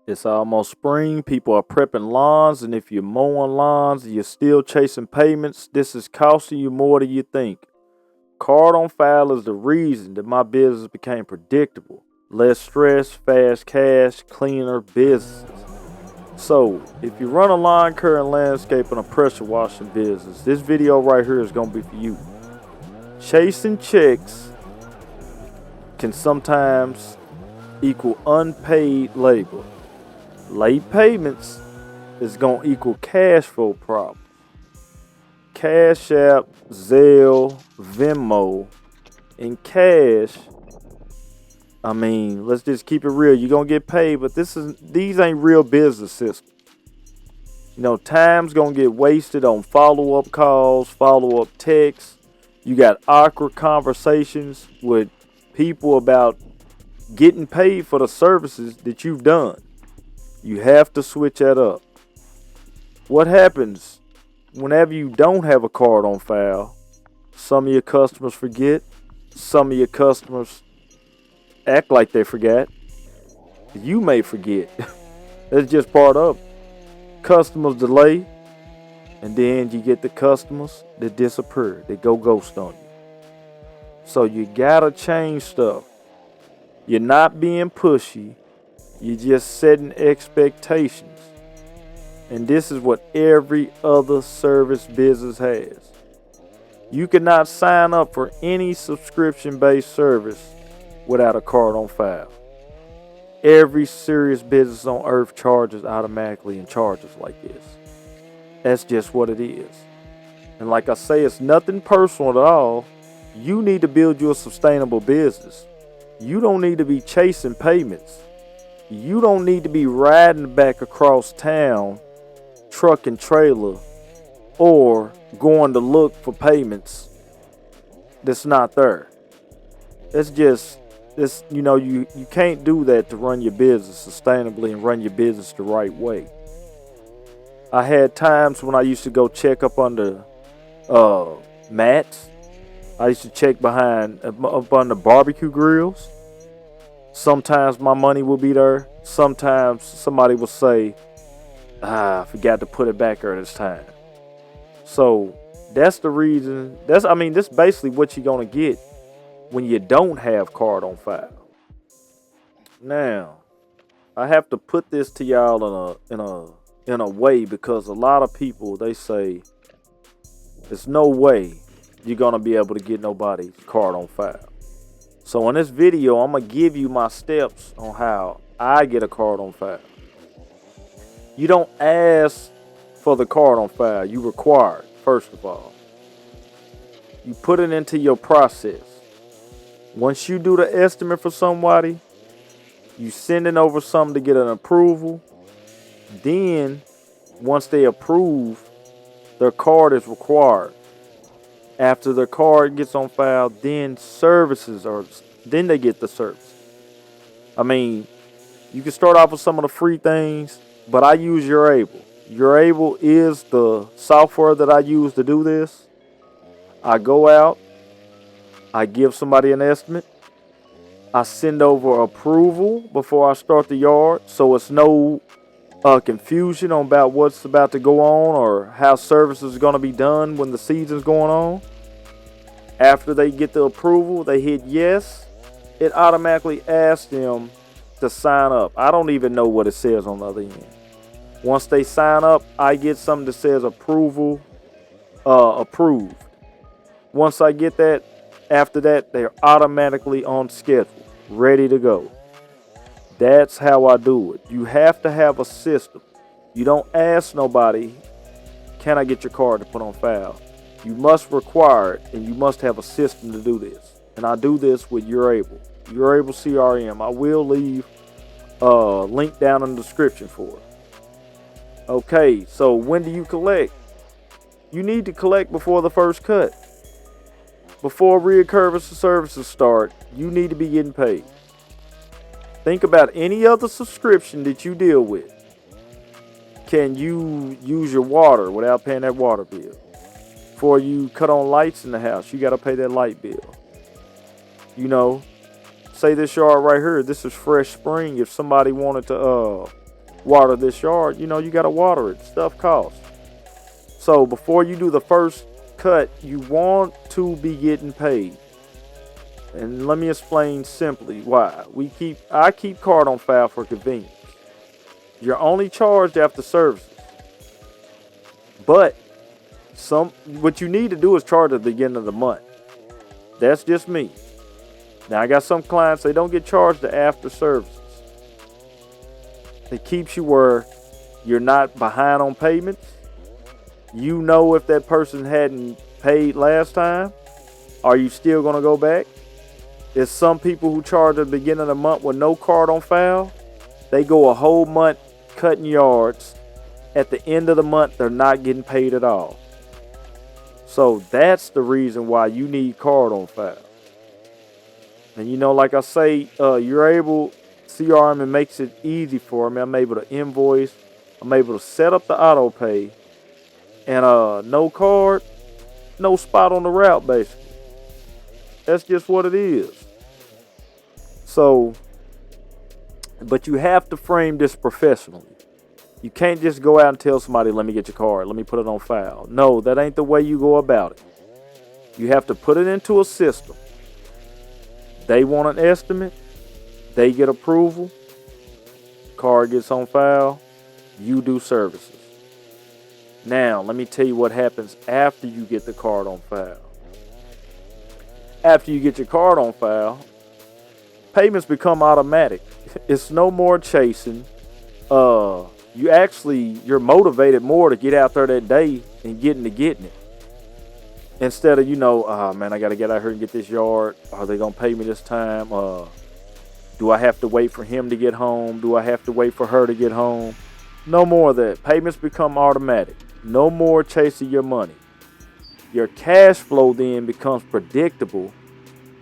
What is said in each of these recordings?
It's almost spring. People are prepping lawns, and if you're mowing lawns and you're still chasing payments, this is costing you more than you think. Card on file is the reason that my business became predictable. Less stress, fast cash, cleaner businesses. So, if you run a lawn care and landscape and a pressure washing business, this video right here is going to be for you. Chasing checks can sometimes equal unpaid labor. Late payments is going to equal cash flow problems. Cash App, Zelle, Venmo, and cash. I mean, let's just keep it real. You're going to get paid, but these ain't real business systems. You know, time's going to get wasted on follow-up calls, follow-up texts. You got awkward conversations with people about getting paid for the services that you've done. You have to switch that up. What happens whenever you don't have a card on file? Some of your customers forget. Some of your customers act like they forgot. You may forget. That's just part of it. Customers delay, and then you get the customers that disappear. They go ghost on you. So you gotta change stuff. You're not being pushy. You're just setting expectations. And this is what every other service business has. You cannot sign up for any subscription-based service without a card on file. Every serious business on earth charges automatically and charges like this. That's just what it is. And like I say, it's nothing personal at all. You need to build you a sustainable business. You don't need to be chasing payments. You don't need to be riding back across town, truck and trailer, or going to look for payments that's not there. You can't do that to run your business sustainably and run your business the right way. I had times when I used to go check up under mats. I used to check up under barbecue grills. Sometimes my money will be there. Sometimes somebody will say, I forgot to put it back there this time. So that's the reason. This is basically what you're going to get when you don't have card on file. Now, I have to put this to y'all in a way, because a lot of people, they say there's no way you're going to be able to get nobody's card on file. So in this video, I'm going to give you my steps on how I get a card on file. You don't ask for the card on file. You require it, first of all. You put it into your process. Once you do the estimate for somebody, you sending over something to get an approval. Then, once they approve, their card is required. After their card gets on file, then they get the service. I mean, you can start off with some of the free things, but I use YourAble. YourAble is the software that I use to do this. I go out, I give somebody an estimate, I send over approval before I start the yard, so it's no confusion about what's about to go on or how services are going to be done when the season's going on. After they get the approval, they hit yes, it automatically asks them to sign up. I don't even know what it says on the other end. Once they sign up, I get something that says approval approved. Once I get that, after that, they're automatically on schedule, ready to go. That's how I do it. You have to have a system. You don't ask nobody, can I get your card to put on file? You must require it, and you must have a system to do this. And I do this with YourAble. YourAble CRM. I will leave a link down in the description for it. Okay, so when do you collect? You need to collect before the first cut. Before reoccurring services start, you need to be getting paid. Think about any other subscription that you deal with. Can you use your water without paying that water bill? Before you cut on lights in the house, you got to pay that light bill. Say this yard right here, this is fresh spring. If somebody wanted to water this yard, you got to water it. Stuff costs. So before you do the first cut, you want to be getting paid. And let me explain simply why. I keep card on file for convenience. You're only charged after services. But what you need to do is charge at the beginning of the month. That's just me. Now I got some clients, they don't get charged the after services. It keeps you where you're not behind on payments. You know if that person hadn't paid last time, are you still going to go back? There's some people who charge at the beginning of the month with no card on file. They go a whole month cutting yards. At the end of the month, they're not getting paid at all. So that's the reason why you need card on file. And like I say, you're able, CRM, it makes it easy for me. I'm able to invoice. I'm able to set up the auto pay. And no card, no spot on the route, basically. That's just what it is. So, but you have to frame this professionally. You can't just go out and tell somebody, let me get your card, let me put it on file. No, that ain't the way you go about it. You have to put it into a system. They want an estimate. They get approval. Card gets on file. You do services. Now, let me tell you what happens after you get the card on file. After you get your card on file, payments become automatic. It's no more chasing. You're motivated more to get out there that day and getting it. Instead of, oh man, I got to get out here and get this yard. Are they going to pay me this time? Do I have to wait for him to get home? Do I have to wait for her to get home? No more of that. Payments become automatic. No more chasing your money. Your cash flow then becomes predictable.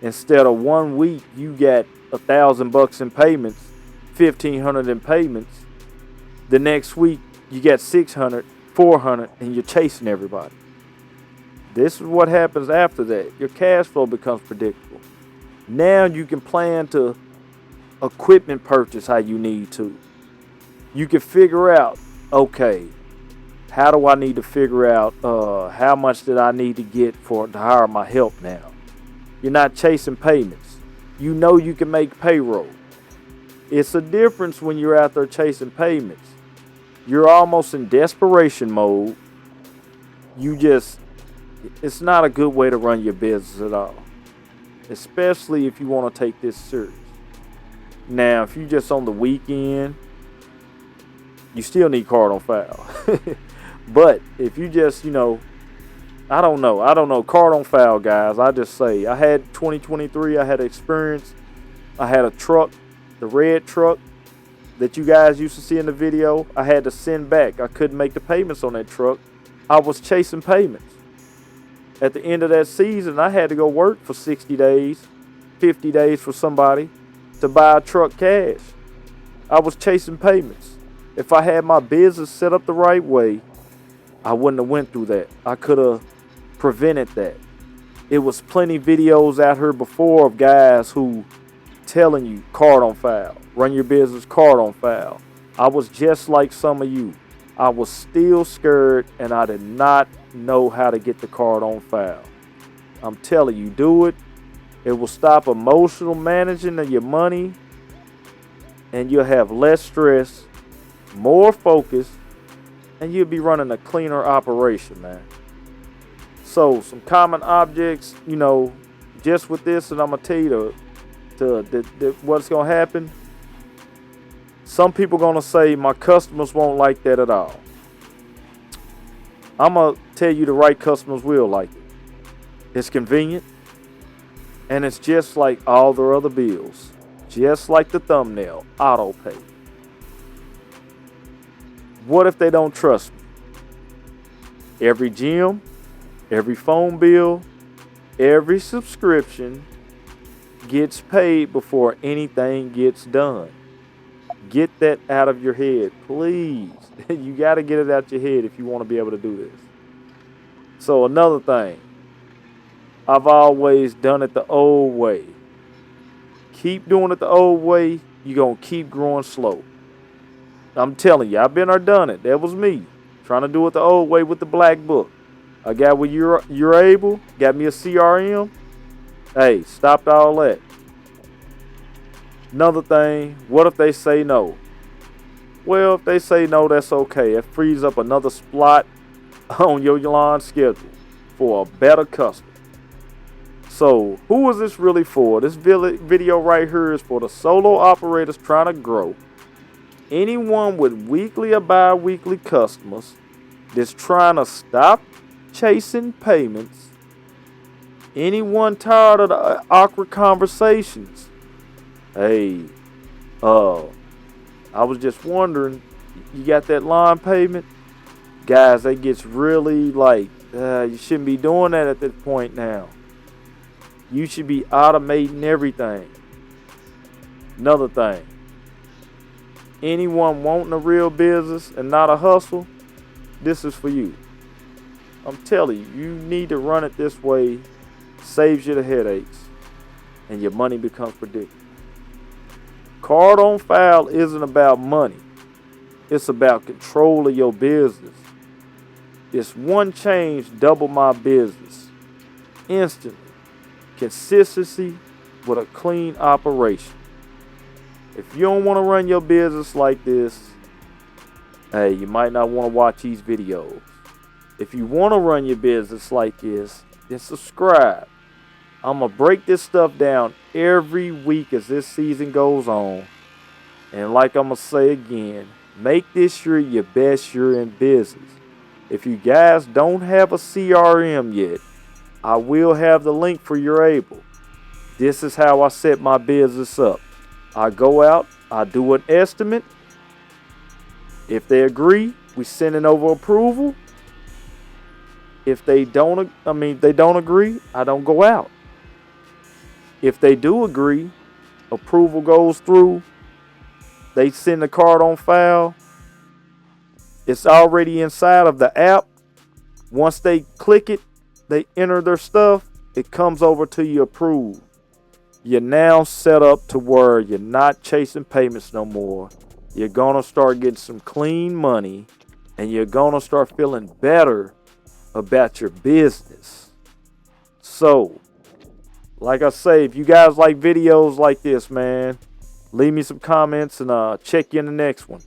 Instead of 1 week, you got $1,000 in payments, $1,500 in payments. The next week, you got $600, $400, and you're chasing everybody. This is what happens after that. Your cash flow becomes predictable. Now you can plan to equipment purchase how you need to. You can figure out, okay, how do I need to figure out how much did I need to get to hire my help now? You're not chasing payments. You know you can make payroll. It's a difference when you're out there chasing payments. You're almost in desperation mode. It's not a good way to run your business at all. Especially if you want to take this serious. Now, if you just on the weekend, you still need card on file. But if you just, I don't know. Card on file, guys. I just say, I had 2023, I had experience. I had a truck, the red truck that you guys used to see in the video. I had to send back. I couldn't make the payments on that truck. I was chasing payments. At the end of that season, I had to go work for 60 days, 50 days for somebody to buy a truck cash. I was chasing payments. If I had my business set up the right way, I wouldn't have went through that. I could have prevented that. It was plenty videos out here before of guys who telling you card on file, run your business card on file. I was just like some of you. I was still scared and I did not know how to get the card on file. I'm telling you, do it. It will stop emotional managing of your money and you'll have less stress, more focus, and you'll be running a cleaner operation, man. So some common objects, just with this, and I'm gonna tell you what's gonna happen. Some people gonna say my customers won't like that at all. I'm gonna tell you the right customers will like it. It's convenient, and it's just like all their other bills, just like the thumbnail, auto pay. What if they don't trust me? Every gym, every phone bill, every subscription gets paid before anything gets done. Get that out of your head, please. You got to get it out your head if you want to be able to do this. So another thing, I've always done it the old way. Keep doing it the old way, you're going to keep growing slow. I'm telling you, I've been there, done it. That was me. Trying to do it the old way with the black book. I got with you're able, got me a CRM. Hey, stopped all that. Another thing, what if they say no? Well, if they say no, that's okay. It frees up another slot on your line schedule for a better customer. So, who is this really for? This video right here is for the solo operators trying to grow. Anyone with weekly or bi-weekly customers that's trying to stop chasing payments. Anyone tired of the awkward conversations? Hey, I was just wondering, you got that line payment? Guys, that gets really like, you shouldn't be doing that at this point now. You should be automating everything. Another thing, anyone wanting a real business and not a hustle, this is for you. I'm telling you, you need to run it this way. Saves you the headaches and your money becomes predictable. Card on file isn't about money. It's about control of your business. It's one change, double my business. Instantly. Consistency with a clean operation. If you don't want to run your business like this, hey, you might not want to watch these videos. If you want to run your business like this, then subscribe. I'm going to break this stuff down every week as this season goes on. And like I'm going to say again, make this year your best year in business. If you guys don't have a CRM yet, I will have the link for your able. This is how I set my business up. I go out, I do an estimate. If they agree, we send it over approval. If they don't agree, I don't go out. If they do agree, approval goes through. They send the card on file. It's already inside of the app. Once they click it, they enter their stuff. It comes over to you approved. You're now set up to where you're not chasing payments no more. You're going to start getting some clean money. And you're going to start feeling better about your business. So, like I say, if you guys like videos like this, man, leave me some comments and check you in the next one.